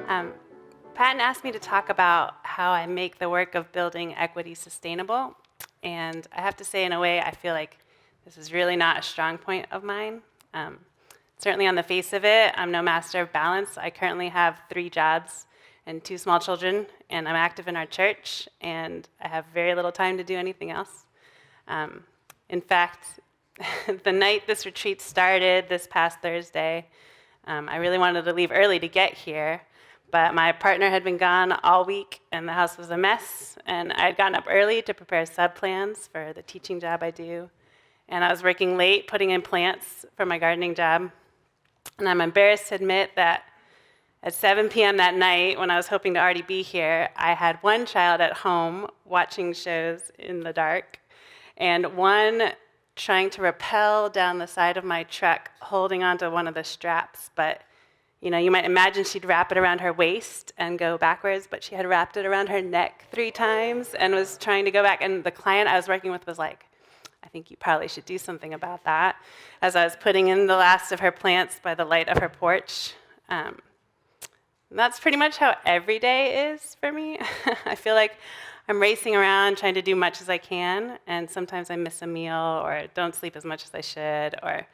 Um, Patton asked me to talk about how I make the work of building equity sustainable. And I have to say, in a way, I feel like this is really not a strong point of mine. Certainly on the face of it, I'm no master of balance. I currently have 3 jobs and 2 small children, and I'm active in our church, and I have very little time to do anything else. In fact, the night this retreat started this past Thursday, I really wanted to leave early to get here, but my partner had been gone all week, and the house was a mess, and I had gotten up early to prepare sub-plans for the teaching job I do, and I was working late putting in plants for my gardening job. And I'm embarrassed to admit that at 7 p.m. that night, when I was hoping to already be here, I had one child at home watching shows in the dark, and one trying to rappel down the side of my truck, holding onto one of the straps. But, you might imagine she'd wrap it around her waist and go backwards, but she had wrapped it around her neck 3 times and was trying to go back. And the client I was working with was like, I think you probably should do something about that, as I was putting in the last of her plants by the light of her porch. That's pretty much how every day is for me. I feel like I'm racing around trying to do much as I can, and sometimes I miss a meal or don't sleep as much as I should, or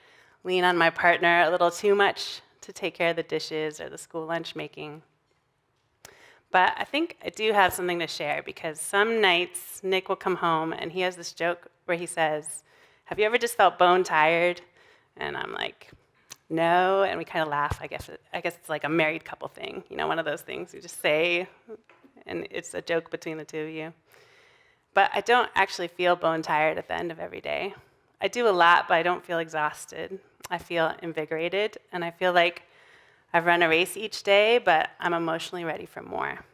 lean on my partner a little too much to take care of the dishes or the school lunch making. But I think I do have something to share, because some nights Nick will come home and he has this joke where he says, "Have you ever just felt bone tired?" And I'm like, "No," and we kind of laugh. I guess it's like a married couple thing, one of those things you just say, and it's a joke between the two of you. But I don't actually feel bone tired at the end of every day. I do a lot, but I don't feel exhausted. I feel invigorated, and I feel like I've run a race each day, but I'm emotionally ready for more.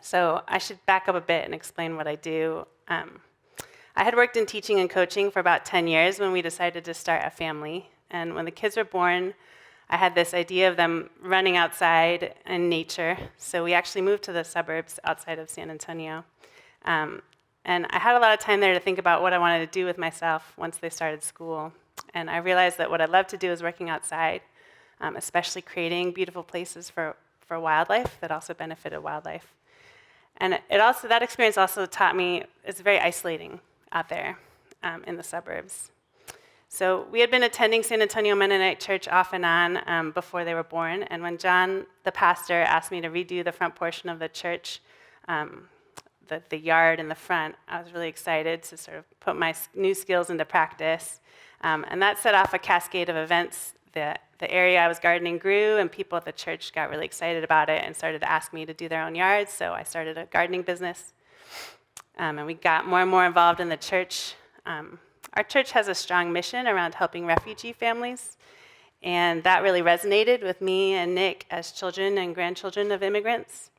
So I should back up a bit and explain what I do. I had worked in teaching and coaching for about 10 years when we decided to start a family. And when the kids were born, I had this idea of them running outside in nature. So we actually moved to the suburbs outside of San Antonio. And I had a lot of time there to think about what I wanted to do with myself once they started school. And I realized that what I loved to do is working outside, especially creating beautiful places for wildlife that also benefited wildlife. And that experience also taught me it's very isolating out there in the suburbs. So we had been attending San Antonio Mennonite Church off and on before they were born. And when John, the pastor, asked me to redo the front portion of the church, the yard in the front, I was really excited to sort of put my new skills into practice. And that set off a cascade of events. The area I was gardening grew, and people at the church got really excited about it and started to ask me to do their own yards. So I started a gardening business. And we got more and more involved in the church. Our church has a strong mission around helping refugee families, and that really resonated with me and Nick as children and grandchildren of immigrants.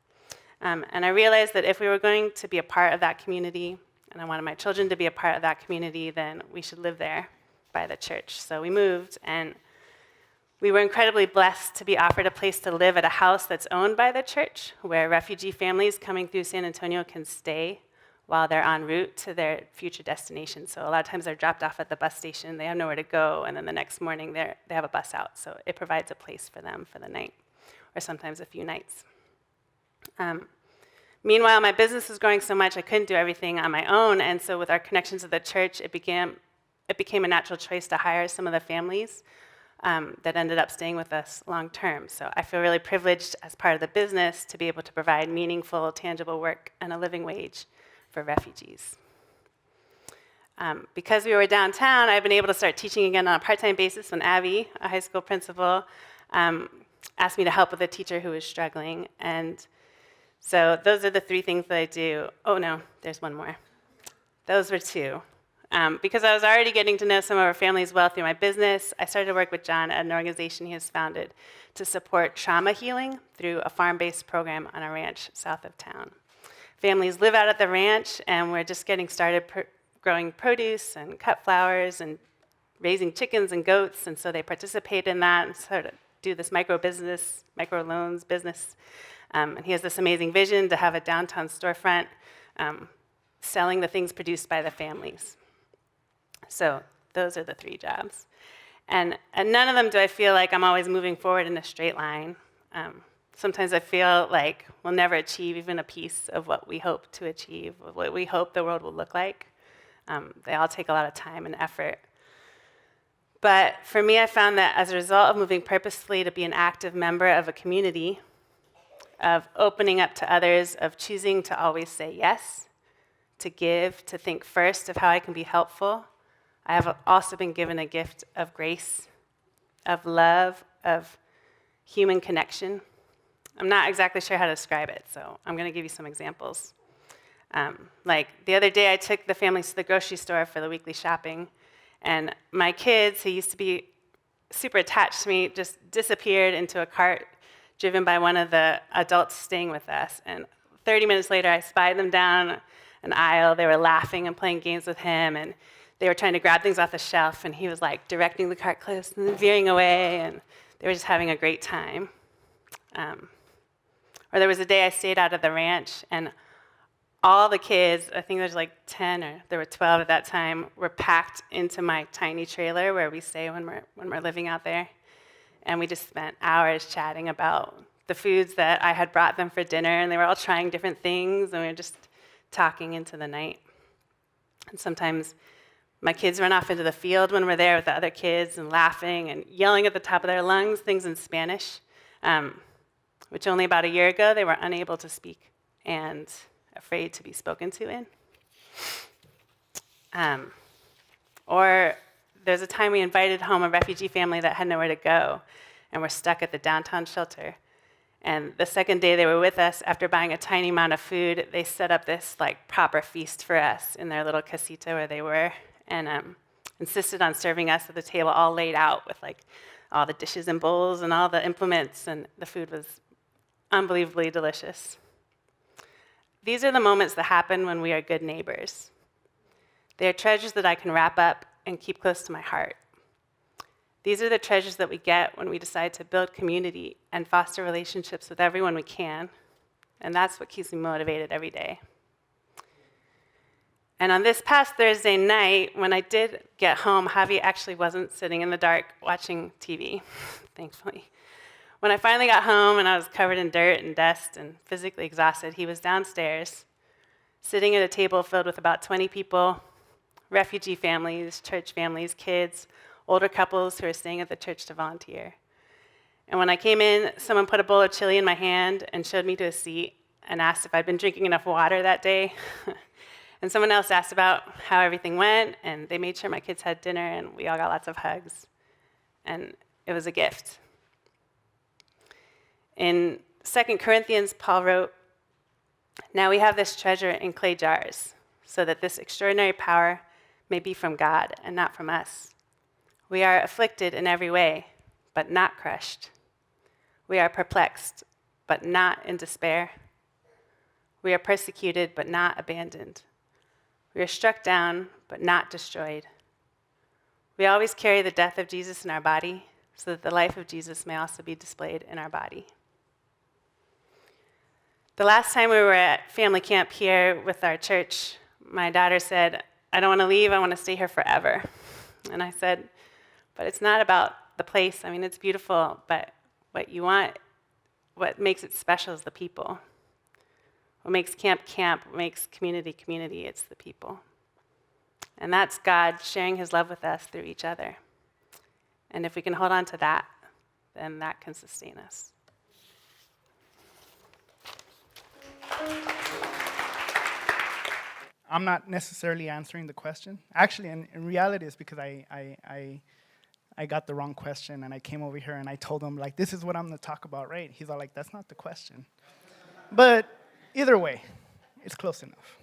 And I realized that if we were going to be a part of that community, and I wanted my children to be a part of that community, then we should live there by the church. So we moved, and we were incredibly blessed to be offered a place to live at a house that's owned by the church, where refugee families coming through San Antonio can stay while they're en route to their future destination. So a lot of times they're dropped off at the bus station, they have nowhere to go, and then the next morning they have a bus out. So it provides a place for them for the night, or sometimes a few nights. Meanwhile, my business was growing so much I couldn't do everything on my own, and so with our connections to the church, it became a natural choice to hire some of the families that ended up staying with us long term. So I feel really privileged as part of the business to be able to provide meaningful, tangible work and a living wage for refugees. Because we were downtown, I've been able to start teaching again on a part-time basis when Abby, a high school principal, asked me to help with a teacher who was struggling. And so those are the 3 things that I do. Oh no, there's one more. Those were 2. Because I was already getting to know some of our families well through my business, I started to work with John at an organization he has founded to support trauma healing through a farm-based program on a ranch south of town. Families live out at the ranch, and we're just getting started growing produce and cut flowers and raising chickens and goats, and so they participate in that and sort of do this microloans business. And he has this amazing vision to have a downtown storefront selling the things produced by the families. So those are the 3 jobs. And none of them do I feel like I'm always moving forward in a straight line. Sometimes I feel like we'll never achieve even a piece of what we hope to achieve, what we hope the world will look like. They all take a lot of time and effort. But for me, I found that as a result of moving purposefully to be an active member of a community, of opening up to others, of choosing to always say yes, to give, to think first of how I can be helpful, I have also been given a gift of grace, of love, of human connection. I'm not exactly sure how to describe it, so I'm going to give you some examples. Like the other day, I took the families to the grocery store for the weekly shopping, and my kids, who used to be super attached to me, just disappeared into a cart driven by one of the adults staying with us. And 30 minutes later, I spied them down an aisle. They were laughing and playing games with him, and they were trying to grab things off the shelf, and he was like directing the cart close and then veering away, and they were just having a great time. Or there was a day I stayed out at the ranch, and all the kids, I think there's like 10 or there were 12 at that time, were packed into my tiny trailer where we stay when we're living out there. And we just spent hours chatting about the foods that I had brought them for dinner, and they were all trying different things, and we were just talking into the night. And sometimes my kids run off into the field when we're there with the other kids and laughing and yelling at the top of their lungs things in Spanish, which only about a year ago they were unable to speak and afraid to be spoken to in. Or there's a time we invited home a refugee family that had nowhere to go and were stuck at the downtown shelter. And the second day they were with us, after buying a tiny amount of food, they set up this like proper feast for us in their little casita where they were, and insisted on serving us at the table all laid out with like all the dishes and bowls and all the implements, and the food was unbelievably delicious. These are the moments that happen when we are good neighbors. They are treasures that I can wrap up and keep close to my heart. These are the treasures that we get when we decide to build community and foster relationships with everyone we can, and that's what keeps me motivated every day. And on this past Thursday night, when I did get home, Javi actually wasn't sitting in the dark watching TV, thankfully. When I finally got home and I was covered in dirt and dust and physically exhausted, he was downstairs, sitting at a table filled with about 20 people, refugee families, church families, kids, older couples who were staying at the church to volunteer. And when I came in, someone put a bowl of chili in my hand and showed me to a seat and asked if I'd been drinking enough water that day. And someone else asked about how everything went, and they made sure my kids had dinner, and we all got lots of hugs. And it was a gift. In 2 Corinthians, Paul wrote, "Now we have this treasure in clay jars, so that this extraordinary power may be from God and not from us. We are afflicted in every way, but not crushed. We are perplexed, but not in despair. We are persecuted, but not abandoned. We are struck down, but not destroyed. We always carry the death of Jesus in our body, so that the life of Jesus may also be displayed in our body." The last time we were at family camp here with our church, my daughter said, "I don't want to leave, I want to stay here forever." And I said, "But it's not about the place. I mean, it's beautiful, but what you want, what makes it special is the people. What makes camp camp, what makes community community, it's the people. And that's God sharing his love with us through each other. And if we can hold on to that, then that can sustain us." I'm not necessarily answering the question. Actually, in reality, it's because I got the wrong question, and I came over here and I told him, like, this is what I'm going to talk about, right? He's all like, that's not the question. But either way, it's close enough.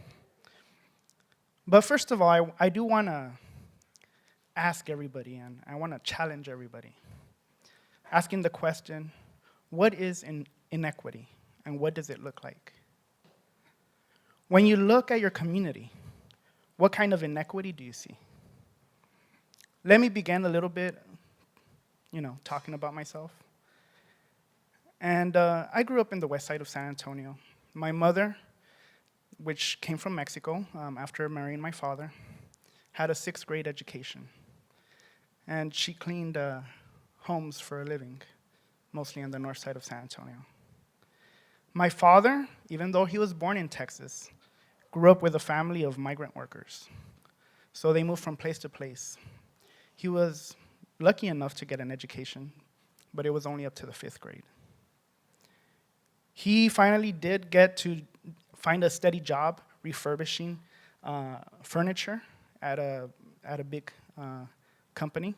But first of all, I do want to ask everybody, and I want to challenge everybody, asking the question, what is inequity, and what does it look like? When you look at your community, what kind of inequity do you see? Let me begin a little bit, talking about myself. And I grew up in the west side of San Antonio. My mother, which came from Mexico after marrying my father, had a 6th grade education. And she cleaned homes for a living, mostly on the north side of San Antonio. My father, even though he was born in Texas, grew up with a family of migrant workers. So they moved from place to place. He was lucky enough to get an education, but it was only up to the 5th grade. He finally did get to find a steady job refurbishing furniture at a big company.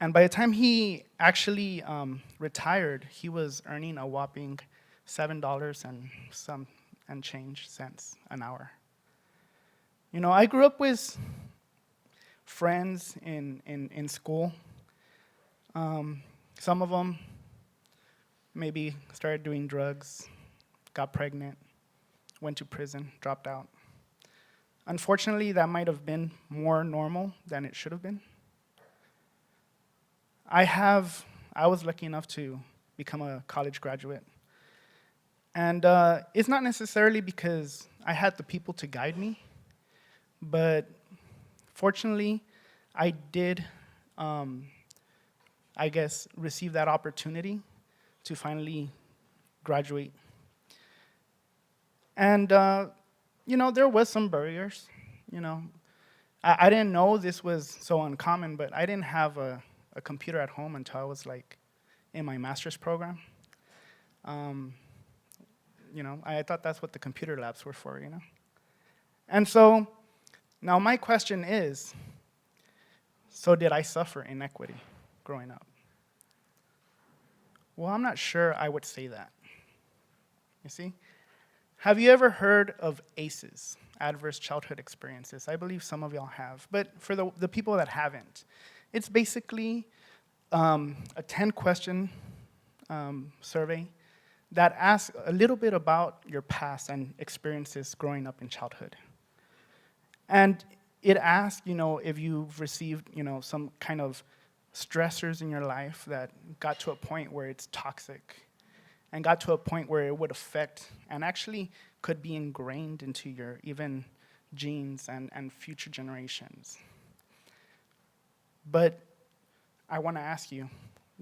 And by the time he actually retired, he was earning a whopping $7 and change cents an hour. You know, I grew up with friends in school. Some of them maybe started doing drugs, got pregnant, went to prison, dropped out. Unfortunately, that might have been more normal than it should have been. I was lucky enough to become a college graduate. And it's not necessarily because I had the people to guide me, but fortunately, I did, I guess, receive that opportunity to finally graduate. And, you know, there was some barriers, you know. I didn't know this was so uncommon, but I didn't have a computer at home until I was, like, in my master's program. You know, I thought that's what the computer labs were for, you know. And so, now my question is, so did I suffer inequity growing up? Well, I'm not sure I would say that. You see? Have you ever heard of ACEs, adverse childhood experiences? I believe some of y'all have. But for the people that haven't, it's basically a 10-question survey that asks a little bit about your past and experiences growing up in childhood. And it asks, you know, if you've received, you know, some kind of stressors in your life that got to a point where it's toxic and got to a point where it would affect and actually could be ingrained into your even genes and future generations. But I want to ask you,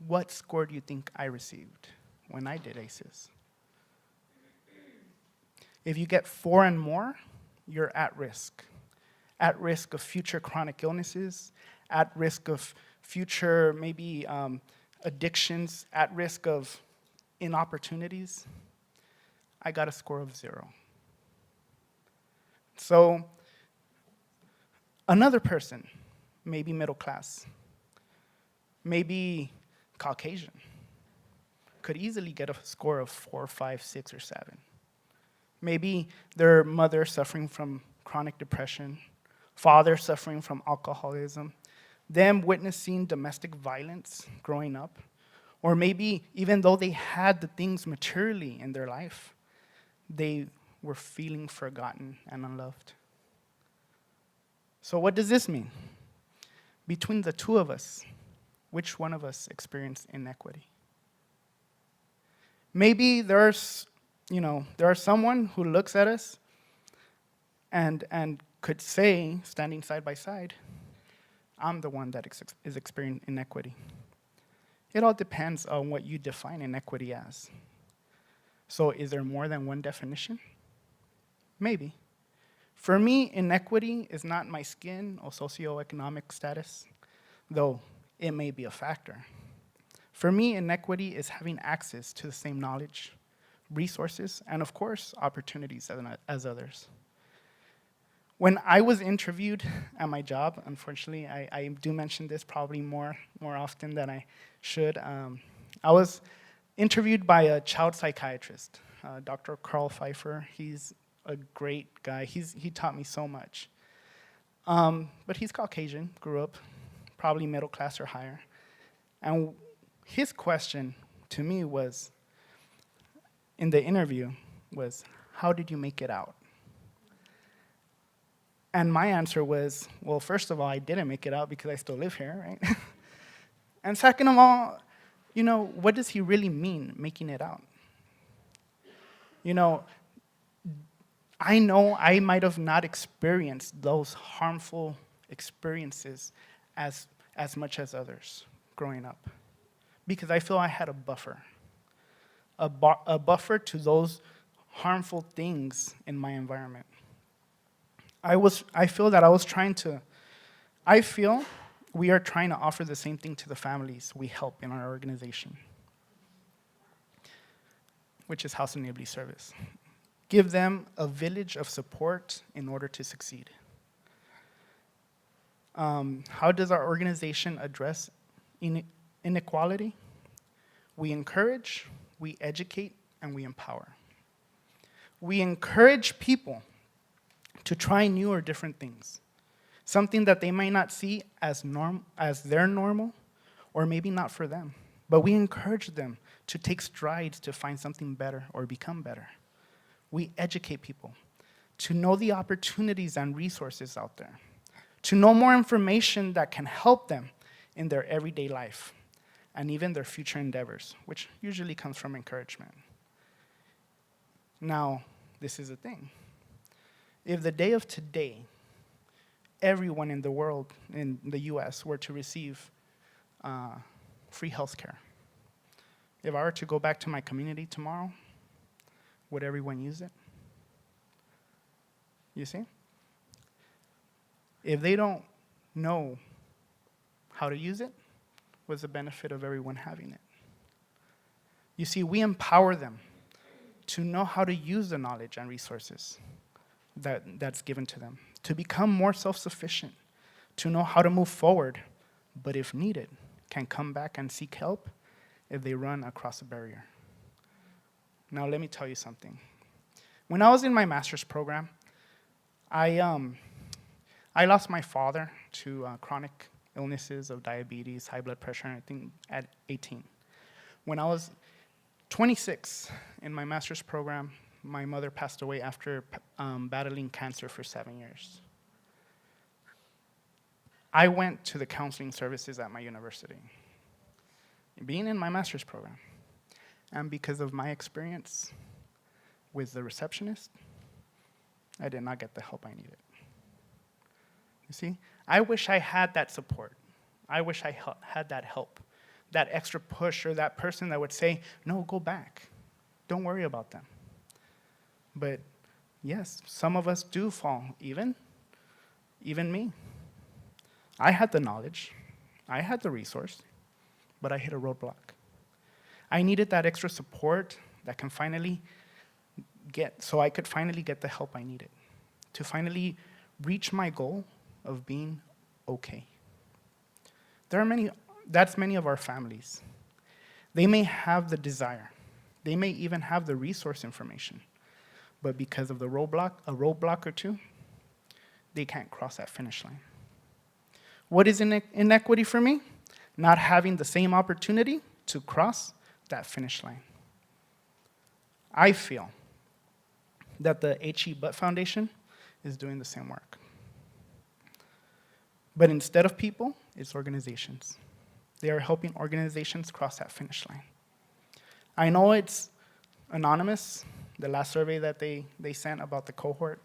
what score do you think I received when I did ACEs? If you get 4 and more, you're at risk of future chronic illnesses, at risk of future maybe addictions, at risk of inopportunities. I got a score of 0. So another person, maybe middle class, maybe Caucasian, could easily get a score of 4, 5, 6, or 7. Maybe their mother suffering from chronic depression, father suffering from alcoholism, them witnessing domestic violence growing up, or maybe even though they had the things materially in their life, they were feeling forgotten and unloved. So what does this mean? Between the two of us, which one of us experienced inequity? Maybe there's someone who looks at us and could say, standing side by side, I'm the one that is experiencing inequity. It all depends on what you define inequity as. So is there more than one definition? Maybe. For me, inequity is not my skin or socioeconomic status, though it may be a factor. For me, inequity is having access to the same knowledge, resources, and of course, opportunities as others. When I was interviewed at my job, unfortunately, I do mention this probably more often than I should. I was interviewed by a child psychiatrist, Dr. Carl Pfeiffer. He's a great guy. He taught me so much. But he's Caucasian, grew up probably middle class or higher. And his question to me was, in the interview, was, how did you make it out? And my answer was, well, first of all, I didn't make it out because I still live here, right? And second of all, you know, what does he really mean, making it out? You know I might have not experienced those harmful experiences as much as others growing up, because I feel I had a buffer a buffer to those harmful things in my environment. I feel we are trying to offer the same thing to the families we help in our organization, which is House of Neighborly Service. Give them a village of support in order to succeed. How does our organization address inequality? We encourage, we educate, and we empower. We encourage people to try new or different things, something that they might not see as their normal, or maybe not for them. But we encourage them to take strides to find something better or become better. We educate people to know the opportunities and resources out there, to know more information that can help them in their everyday life and even their future endeavors, which usually comes from encouragement. Now, this is the thing. If the day of today, everyone in the world, in the US, were to receive free health care, if I were to go back to my community tomorrow, would everyone use it? You see? If they don't know how to use it, what's the benefit of everyone having it? You see, we empower them to know how to use the knowledge and resources that's given to them, to become more self-sufficient, to know how to move forward, but if needed, can come back and seek help if they run across a barrier. Now, let me tell you something. When I was in my master's program, I lost my father to chronic illnesses of diabetes, high blood pressure, and I think at 18. When I was 26 in my master's program, my mother passed away after battling cancer for 7 years. I went to the counseling services at my university, being in my master's program. And because of my experience with the receptionist, I did not get the help I needed. You see, I wish I had that support. I wish I had that help, that extra push, or that person that would say, no, go back. Don't worry about them. But yes, some of us do fall, even me. I had the knowledge, I had the resource, but I hit a roadblock. I needed that extra support that can finally so I could finally get the help I needed, to finally reach my goal of being okay. That's many of our families. They may have the desire, they may even have the resource information, but because of a roadblock or two, they can't cross that finish line. What is inequity for me? Not having the same opportunity to cross that finish line. I feel that the H.E. Butt Foundation is doing the same work. But instead of people, it's organizations. They are helping organizations cross that finish line. I know it's anonymous, the last survey that they sent about the cohort,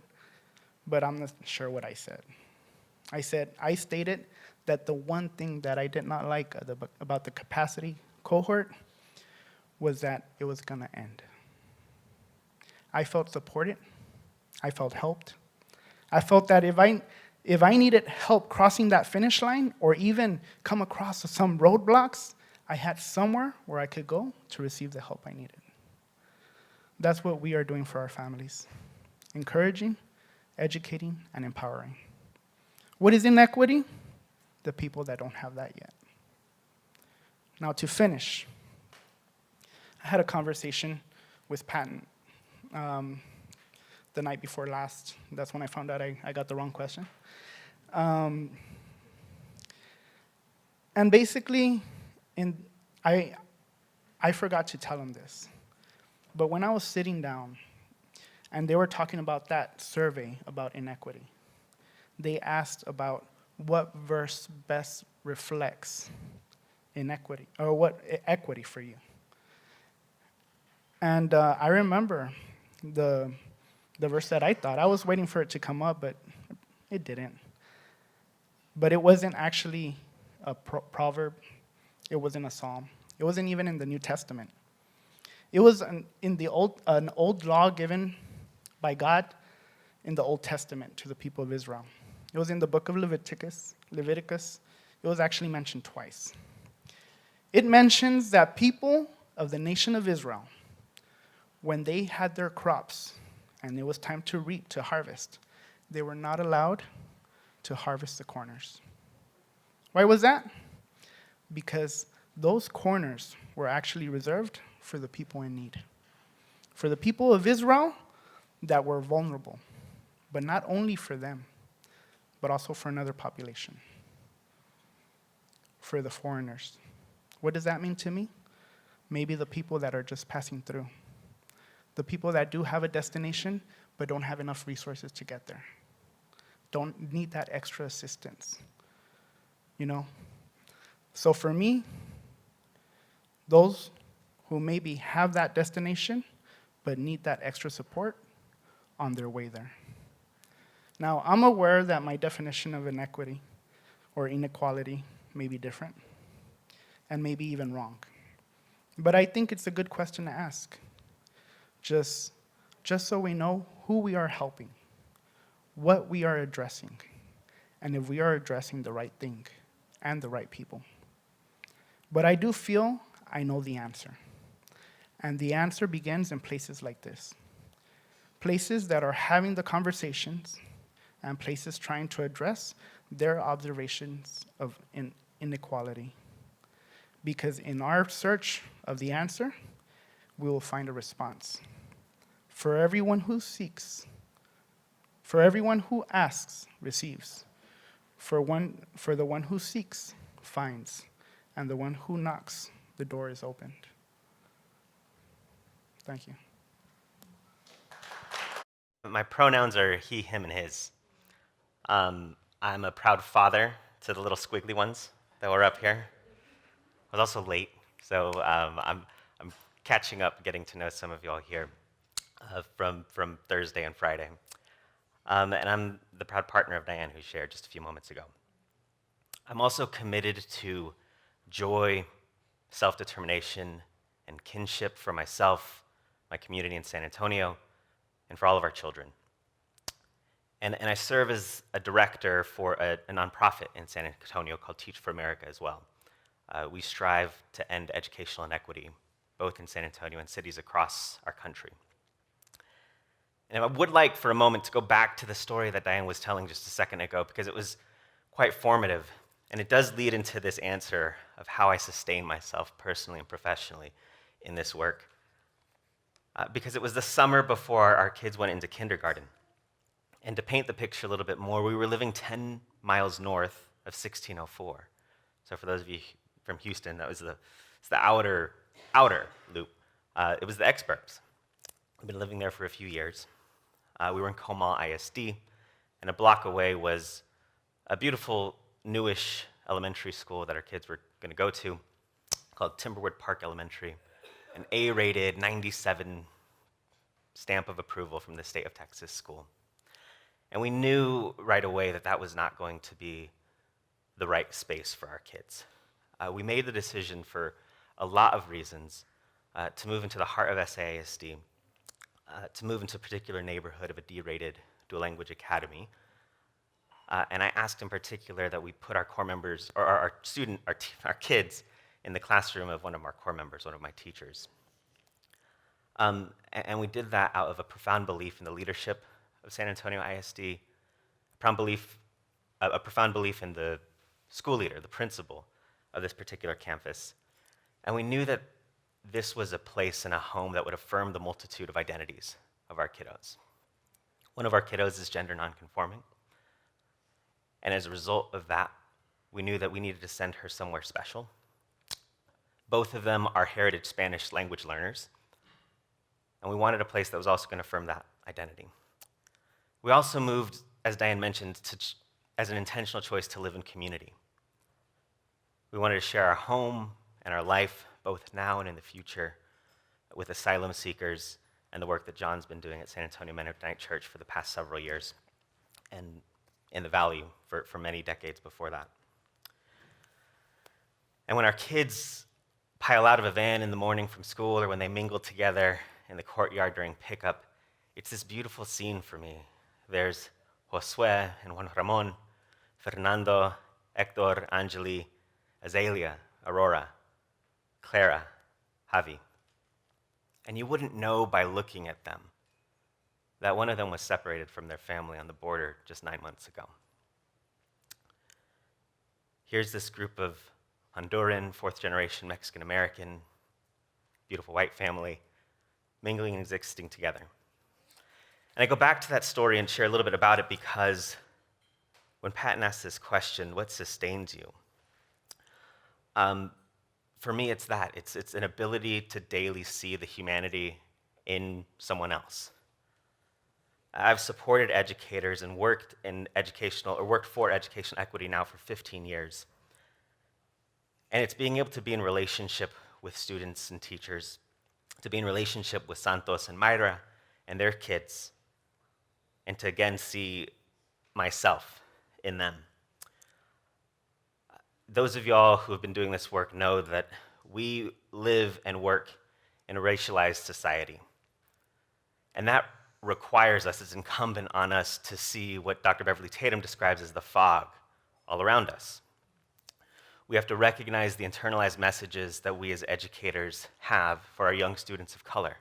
but I'm not sure what I said. I stated that the one thing that I did not like about the capacity cohort was that it was gonna end. I felt supported, I felt helped. I felt that if I needed help crossing that finish line or even come across some roadblocks, I had somewhere where I could go to receive the help I needed. That's what we are doing for our families, encouraging, educating, and empowering. What is inequity? The people that don't have that yet. Now to finish, I had a conversation with Patton the night before last. That's when I found out I got the wrong question. And basically, I forgot to tell him this, but when I was sitting down and they were talking about that survey about inequity, they asked about what verse best reflects inequity, or what equity for you. And I remember the verse that I thought. I was waiting for it to come up, but it didn't. But it wasn't actually a proverb. It wasn't a psalm. It wasn't even in the New Testament. It was an old law given by God in the Old Testament to the people of Israel. It was in the book of Leviticus. It was actually mentioned twice. It mentions that people of the nation of Israel, when they had their crops and it was time to reap, to harvest, they were not allowed to harvest the corners. Why was that? Because those corners were actually reserved for the people in need, for the people of Israel that were vulnerable, but not only for them, but also for another population, for the foreigners. What does that mean to me? Maybe the people that are just passing through, the people that do have a destination, but don't have enough resources to get there, don't need that extra assistance, So for me, those who maybe have that destination, but need that extra support on their way there. Now, I'm aware that my definition of inequity or inequality may be different and maybe even wrong. But I think it's a good question to ask, just so we know who we are helping, what we are addressing, and if we are addressing the right thing and the right people. But I do feel I know the answer. And the answer begins in places like this. Places that are having the conversations and places trying to address their observations of inequality. Because in our search of the answer, we will find a response. For everyone who seeks, for everyone who asks, receives. For the one who seeks, finds. And the one who knocks, the door is opened. Thank you. My pronouns are he, him, and his. I'm a proud father to the little squiggly ones that were up here. I was also late, so I'm catching up, getting to know some of you all here from Thursday and Friday. And I'm the proud partner of Diane, who shared just a few moments ago. I'm also committed to joy, self-determination, and kinship for myself, my community in San Antonio, and for all of our children. And I serve as a director for a nonprofit in San Antonio called Teach for America as well. We strive to end educational inequity, both in San Antonio and cities across our country. And I would like for a moment to go back to the story that Diane was telling just a second ago, because it was quite formative. And it does lead into this answer of how I sustain myself personally and professionally in this work. Because it was the summer before our kids went into kindergarten. And to paint the picture a little bit more, we were living 10 miles north of 1604. So for those of you from Houston, that was the outer loop. It was the exurbs. We've been living there for a few years. We were in Comal ISD, and a block away was a beautiful, newish elementary school that our kids were going to go to, called Timberwood Park Elementary, an A-rated 97 stamp of approval from the state of Texas school. And we knew right away that that was not going to be the right space for our kids. We made the decision for a lot of reasons to move into the heart of SAISD, to move into a particular neighborhood of a D-rated dual language academy. And I asked in particular that we put our core members, or our kids, in the classroom of one of our core members, one of my teachers. And we did that out of a profound belief in the leadership of San Antonio ISD, a profound belief in the school leader, the principal of this particular campus. And we knew that this was a place and a home that would affirm the multitude of identities of our kiddos. One of our kiddos is gender nonconforming. And as a result of that, we knew that we needed to send her somewhere special. Both of them are heritage Spanish language learners. And we wanted a place that was also going to affirm that identity. We also moved, as Diane mentioned, as an intentional choice to live in community. We wanted to share our home and our life, both now and in the future, with asylum seekers and the work that John's been doing at San Antonio Mennonite Church for the past several years, and in the Valley for many decades before that. And when our kids pile out of a van in the morning from school or when they mingle together in the courtyard during pickup, it's this beautiful scene for me. There's Josue and Juan Ramon, Fernando, Hector, Angeli, Azalea, Aurora, Clara, Javi. And you wouldn't know by looking at them that one of them was separated from their family on the border just 9 months ago. Here's this group of Honduran, fourth-generation Mexican-American, beautiful white family, mingling and existing together. And I go back to that story and share a little bit about it because when Patton asked this question, what sustains you? For me, it's that. It's an ability to daily see the humanity in someone else. I've supported educators and worked for educational equity now for 15 years. And it's being able to be in relationship with students and teachers, to be in relationship with Santos and Mayra and their kids, and to again see myself in them. Those of y'all who have been doing this work know that we live and work in a racialized society. And that requires us, it's incumbent on us to see what Dr. Beverly Tatum describes as the fog all around us. We have to recognize the internalized messages that we as educators have for our young students of color.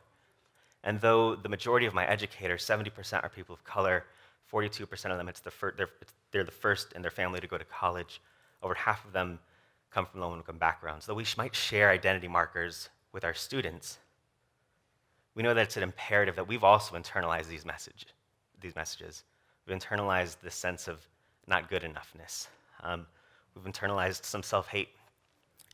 And though the majority of my educators, 70% are people of color, 42% of them, they're the first in their family to go to college. Over half of them come from low-income backgrounds. Though we might share identity markers with our students, we know that it's an imperative that we've also internalized these messages. We've internalized this sense of not good enoughness. We've internalized some self-hate.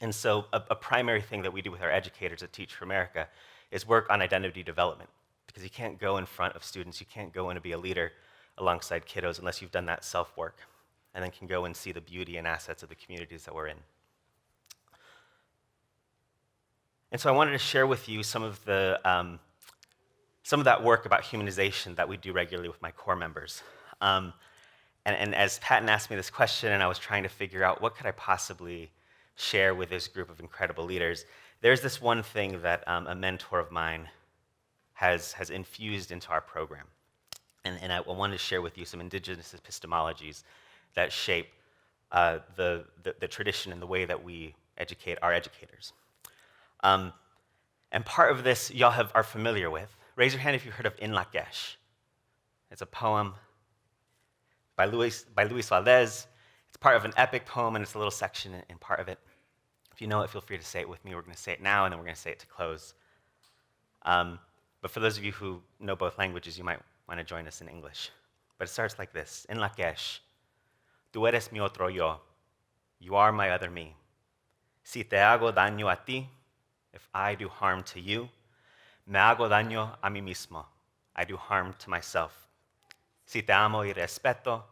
And so a primary thing that we do with our educators at Teach for America is work on identity development, because you can't go in front of students, you can't go in and be a leader alongside kiddos unless you've done that self-work, and then can go and see the beauty and assets of the communities that we're in. And so I wanted to share with you some of that work about humanization that we do regularly with my core members. And as Patton asked me this question, and I was trying to figure out what could I possibly share with this group of incredible leaders, there's this one thing that a mentor of mine has infused into our program. And I wanted to share with you some indigenous epistemologies that shape the tradition and the way that we educate our educators. And part of this y'all are familiar with. Raise your hand if you've heard of In Lakesh. It's a poem by Luis Valdez. It's part of an epic poem, and it's a little section in part of it. If you know it, feel free to say it with me. We're going to say it now, and then we're going to say it to close. But for those of you who know both languages, you might want to join us in English. But it starts like this. En Lakesh, tú eres mi otro yo. You are my other me. Si te hago daño a ti, if I do harm to you, me hago daño a mí mismo. I do harm to myself. Si te amo y respeto,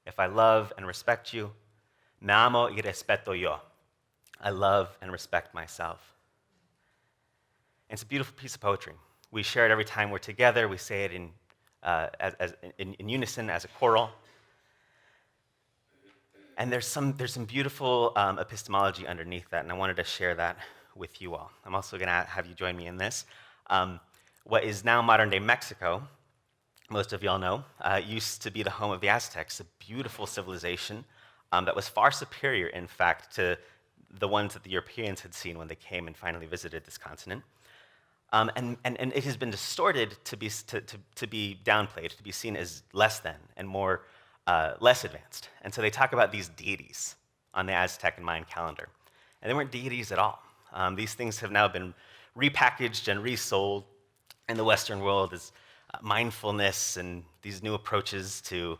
if I love and respect you, me amo y respeto yo. I love and respect myself. And it's a beautiful piece of poetry. We share it every time we're together. We say it in unison as a choral. And there's some beautiful epistemology underneath that, and I wanted to share that with you all. I'm also going to have you join me in this. What is now modern-day Mexico, most of y'all know, used to be the home of the Aztecs, a beautiful civilization that was far superior, in fact, to the ones that the Europeans had seen when they came and finally visited this continent. And it has been distorted to be downplayed, to be seen as less than and more less advanced. And so they talk about these deities on the Aztec and Mayan calendar. And they weren't deities at all. These things have now been repackaged and resold in the Western world as mindfulness and these new approaches to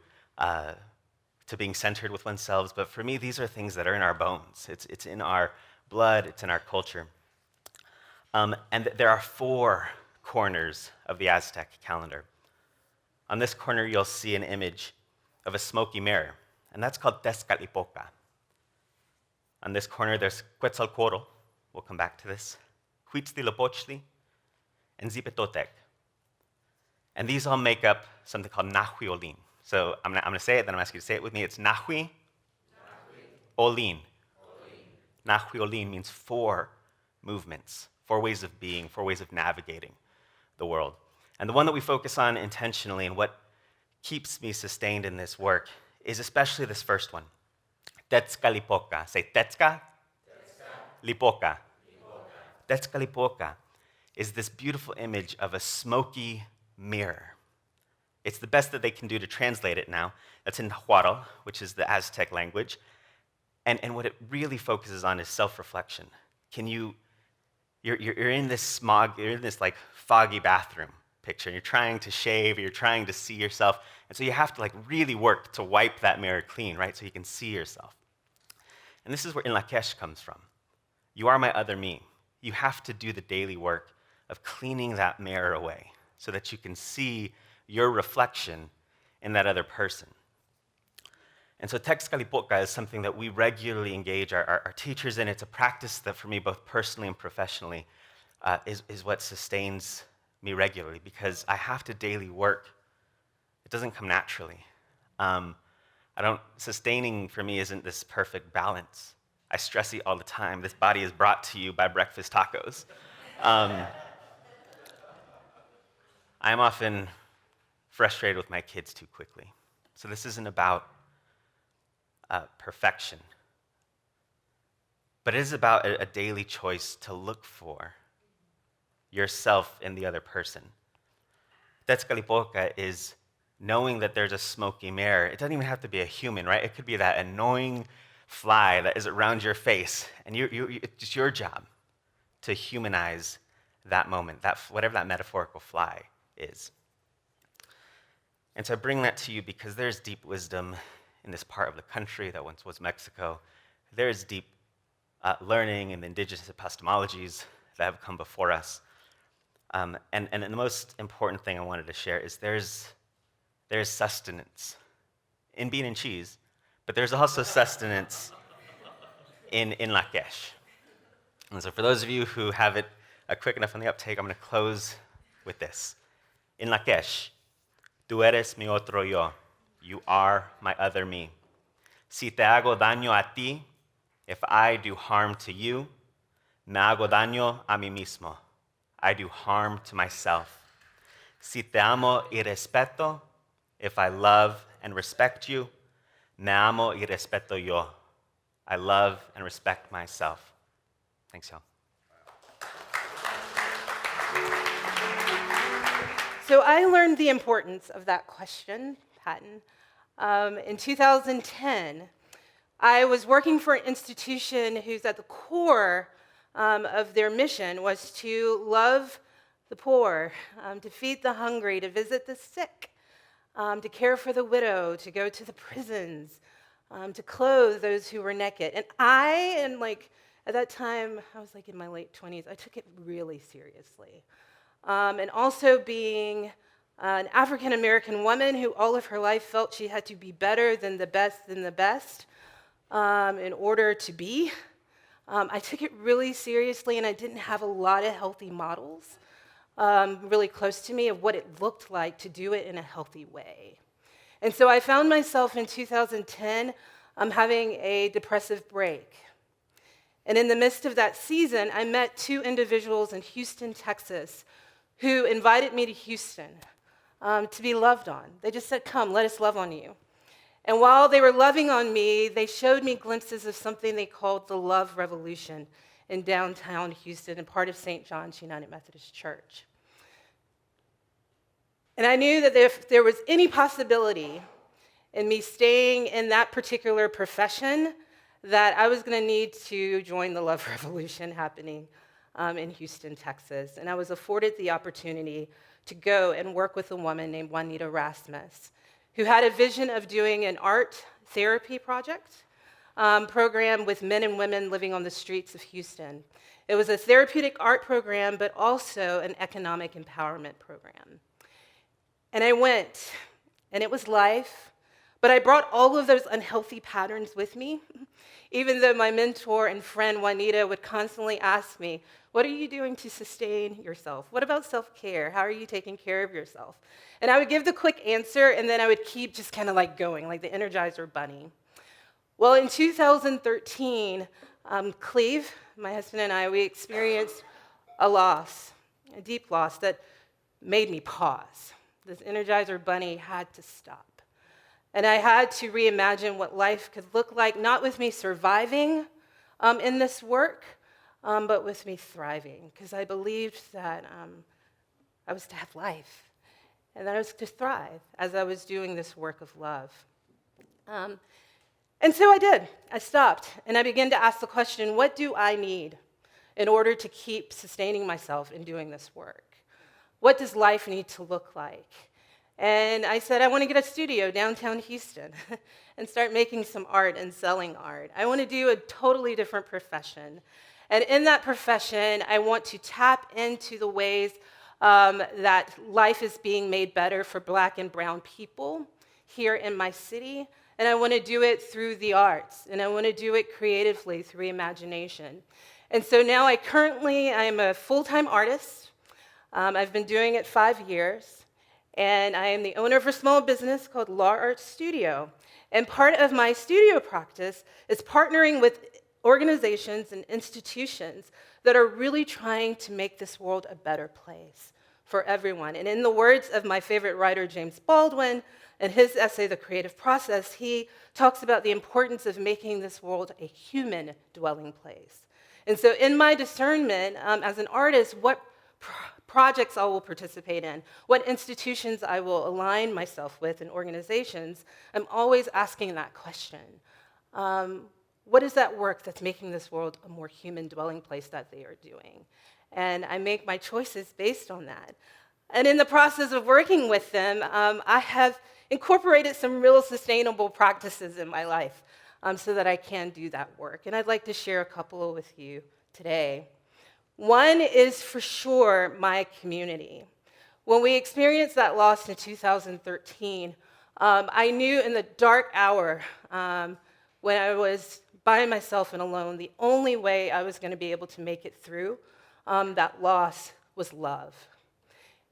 being centered with oneself. But for me, these are things that are in our bones. It's in our blood. It's in our culture. And there are 4 corners of the Aztec calendar. On this corner, you'll see an image of a smoky mirror, and that's called Tezcatlipoca. On this corner, there's Quetzalcoatl. We'll come back to this. Huitztlipochtli, and Zipetotec. And these all make up something called Nahui Olin. So I'm going to say it, then I'm asking you to say it with me. It's Nahui Olin. Nahui Olin means 4 movements, 4 ways of being, 4 ways of navigating the world. And the one that we focus on intentionally and what keeps me sustained in this work is especially this first one. Tetska lipoka. Say tetska. Lipoka. Tetska lipoka is this beautiful image of a smoky mirror. It's the best that they can do to translate it now. That's in Nahuatl, which is the Aztec language. And what it really focuses on is self-reflection. You're in this smog, you're in this like foggy bathroom picture, and you're trying to shave, you're trying to see yourself, and so you have to like really work to wipe that mirror clean, right, so you can see yourself. And this is where In Lakesh comes from. You are my other me. You have to do the daily work of cleaning that mirror away so that you can see your reflection in that other person. And so Tetska lipoka is something that we regularly engage our teachers in. It's a practice that for me, both personally and professionally, is what sustains me regularly, because I have to daily work. It doesn't come naturally. Sustaining for me isn't this perfect balance. I stress eat all the time. This body is brought to you by breakfast tacos. I'm often frustrated with my kids too quickly. So this isn't about perfection, but it is about a daily choice to look for yourself in the other person. Tetska lipoka is knowing that there's a smoky mirror. It doesn't even have to be a human, right? It could be that annoying fly that is around your face, and it's your job to humanize that moment, whatever that metaphorical fly is. And so I bring that to you because there's deep wisdom in this part of the country that once was Mexico. There's deep learning in the indigenous epistemologies that have come before us. And the most important thing I wanted to share is there's sustenance in bean and cheese, but there's also sustenance in Lakesh. And so for those of you who have it quick enough on the uptake, I'm going to close with this. In Lakesh, tú eres mi otro yo. You are my other me. Si te hago daño a ti, if I do harm to you, me hago daño a mí mismo. I do harm to myself. Si te amo y respeto, if I love and respect you, me amo y respeto yo. I love and respect myself. Thanks, y'all. So I learned the importance of that question, Patton. In 2010, I was working for an institution who's at the core of their mission was to love the poor, to feed the hungry, to visit the sick, to care for the widow, to go to the prisons, to clothe those who were naked. And at that time, I was like in my late 20s, I took it really seriously. And also being an African-American woman who all of her life felt she had to be better than the best in order to be. I took it really seriously, and I didn't have a lot of healthy models really close to me of what it looked like to do it in a healthy way. And so I found myself in 2010 having a depressive break. And in the midst of that season, I met 2 individuals in Houston, Texas, who invited me to Houston to be loved on. They just said, "Come, let us love on you." And while they were loving on me, they showed me glimpses of something they called the Love Revolution in downtown Houston and part of St. John's United Methodist Church. And I knew that if there was any possibility in me staying in that particular profession, that I was going to need to join the Love Revolution happening in Houston, Texas. And I was afforded the opportunity to go and work with a woman named Juanita Rasmus, who had a vision of doing an art therapy program with men and women living on the streets of Houston. It was a therapeutic art program, but also an economic empowerment program. And I went, and it was life, but I brought all of those unhealthy patterns with me, even though my mentor and friend Juanita would constantly ask me, "What are you doing to sustain yourself? What about self-care? How are you taking care of yourself?" And I would give the quick answer, and then I would keep just kind of like going, like the Energizer Bunny. Well, in 2013, Cleve, my husband and I, we experienced a loss, a deep loss that made me pause. This Energizer bunny had to stop. And I had to reimagine what life could look like, not with me surviving in this work, but with me thriving, because I believed that I was to have life and that I was to thrive as I was doing this work of love. And so I did. I stopped, and I began to ask the question, what do I need in order to keep sustaining myself in doing this work? What does life need to look like? And I said, I want to get a studio downtown Houston and start making some art and selling art. I want to do a totally different profession. And in that profession, I want to tap into the ways that life is being made better for Black and brown people here in my city. And I want to do it through the arts. And I want to do it creatively through imagination. And so now I'm a full-time artist. I've been doing it 5 years. And I am the owner of a small business called Law Art Studio. And part of my studio practice is partnering with organizations and institutions that are really trying to make this world a better place for everyone. And in the words of my favorite writer, James Baldwin, in his essay, The Creative Process, he talks about the importance of making this world a human dwelling place. And so in my discernment as an artist, what projects I will participate in, what institutions I will align myself with and organizations, I'm always asking that question. What is that work that's making this world a more human dwelling place that they are doing? And I make my choices based on that. And in the process of working with them, I have incorporated some real sustainable practices in my life so that I can do that work. And I'd like to share a couple with you today. One is for sure my community. When we experienced that loss in 2013, I knew in the dark hour when I was by myself and alone, the only way I was going to be able to make it through that loss was love.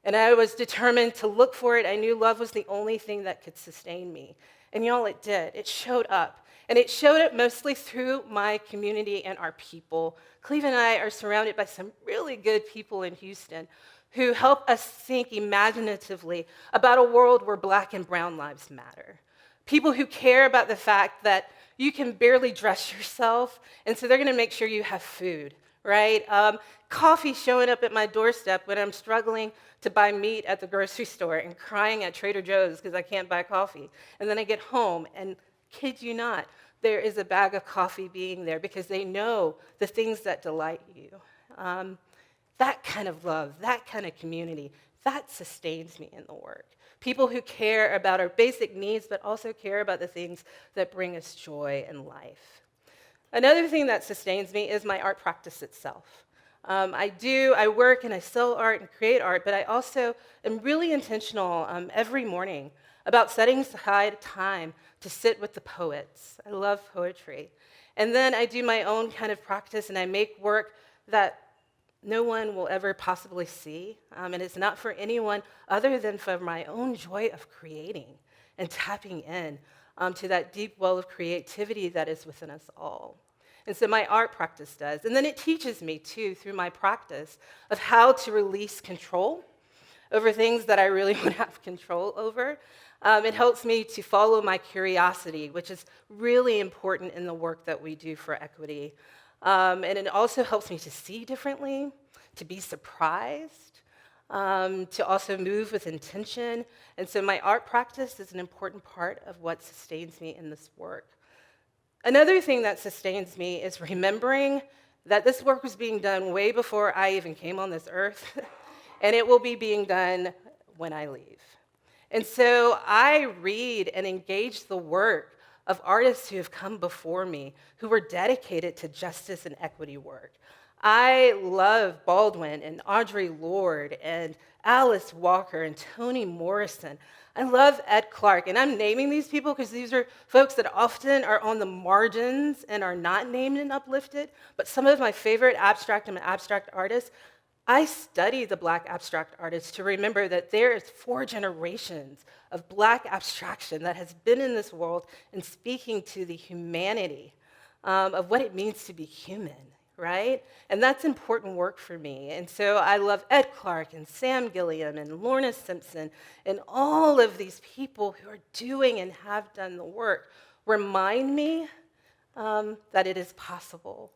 And I was determined to look for it. I knew love was the only thing that could sustain me. And y'all, it did. It showed up. And it showed up mostly through my community and our people. Cleve and I are surrounded by some really good people in Houston who help us think imaginatively about a world where Black and brown lives matter. People who care about the fact that you can barely dress yourself, and so they're going to make sure you have food, right? Coffee showing up at my doorstep when I'm struggling to buy meat at the grocery store and crying at Trader Joe's because I can't buy coffee. And then I get home, and kid you not, there is a bag of coffee being there because they know the things that delight you. That kind of love, that kind of community, that sustains me in the work. People who care about our basic needs, but also care about the things that bring us joy in life. Another thing that sustains me is my art practice itself. I work and I sell art and create art, but I also am really intentional every morning about setting aside time to sit with the poets. I love poetry. And then I do my own kind of practice, and I make work that no one will ever possibly see, and it's not for anyone other than for my own joy of creating and tapping in to that deep well of creativity that is within us all. And so my art practice does. And then it teaches me, too, through my practice, of how to release control over things that I really want to have control over. It helps me to follow my curiosity, which is really important in the work that we do for equity. And it also helps me to see differently, to be surprised, to also move with intention. And so my art practice is an important part of what sustains me in this work. Another thing that sustains me is remembering that this work was being done way before I even came on this earth, and it will be being done when I leave. And so I read and engage the work of artists who have come before me, who were dedicated to justice and equity work. I love Baldwin and Audre Lorde and Alice Walker and Toni Morrison. I love Ed Clark, and I'm naming these people because these are folks that often are on the margins and are not named and uplifted, but some of my favorite abstract and abstract artists, I study the Black abstract artists to remember that there is 4 generations of Black abstraction that has been in this world and speaking to the humanity of what it means to be human, right? And that's important work for me. And so I love Ed Clark and Sam Gilliam and Lorna Simpson and all of these people who are doing and have done the work remind me that it is possible.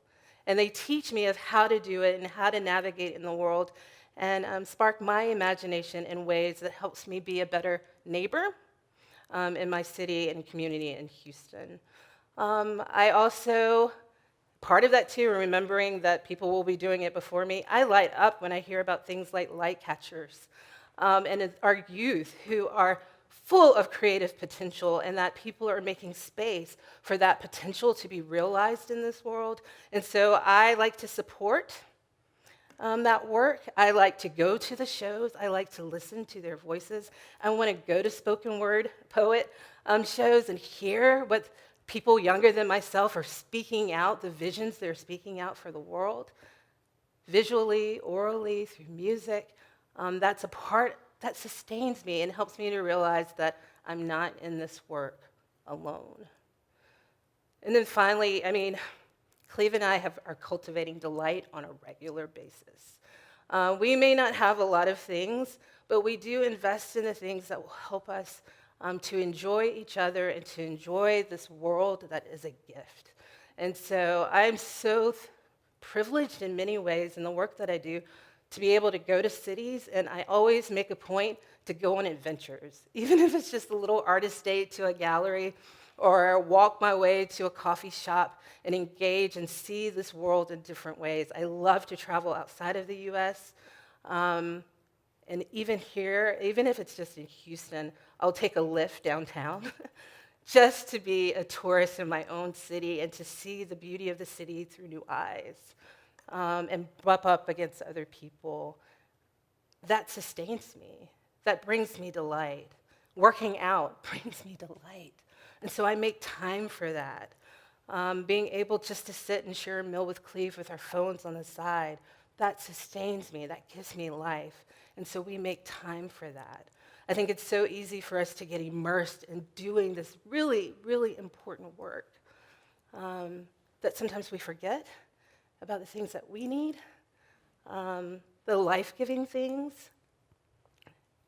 And they teach me of how to do it and how to navigate in the world and spark my imagination in ways that helps me be a better neighbor in my city and community in Houston. I also, part of that too, remembering that people will be doing it before me, I light up when I hear about things like light catchers and our youth who are full of creative potential, and that people are making space for that potential to be realized in this world. And so I like to support that work. I like to go to the shows. I like to listen to their voices. I want to go to spoken word poet shows and hear what people younger than myself are speaking out, the visions they're speaking out for the world, visually, orally, through music. That's a part that sustains me and helps me to realize that I'm not in this work alone. And then finally, Cleve and I are cultivating delight on a regular basis. We may not have a lot of things, but we do invest in the things that will help us to enjoy each other and to enjoy this world that is a gift. And so I'm so privileged in many ways in the work that I do to be able to go to cities, and I always make a point to go on adventures, even if it's just a little artist date to a gallery or walk my way to a coffee shop and engage and see this world in different ways. I love to travel outside of the US. And even here, even if it's just in Houston, I'll take a Lyft downtown just to be a tourist in my own city and to see the beauty of the city through new eyes and bump up against other people. That sustains me. That brings me delight. Working out brings me delight. And so I make time for that. Being able just to sit and share a meal with Cleve with our phones on the side, that sustains me, that gives me life. And so we make time for that. I think it's so easy for us to get immersed in doing this really, really important work that sometimes we forget about the things that we need, the life-giving things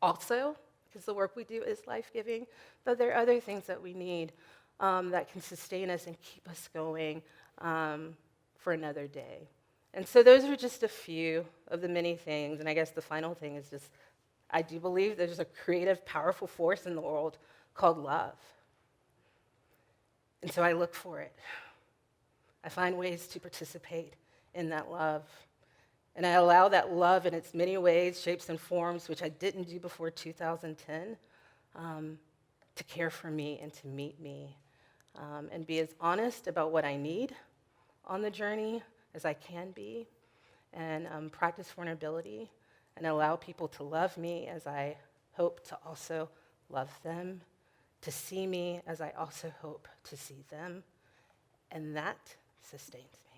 also, because the work we do is life-giving, but there are other things that we need that can sustain us and keep us going for another day. And so those are just a few of the many things, and I guess the final thing is just, I do believe there's a creative, powerful force in the world called love. And so I look for it. I find ways to participate in that love. And I allow that love in its many ways, shapes, and forms, which I didn't do before 2010, to care for me and to meet me, and be as honest about what I need on the journey as I can be, and practice vulnerability, and allow people to love me as I hope to also love them, to see me as I also hope to see them, and that sustains me.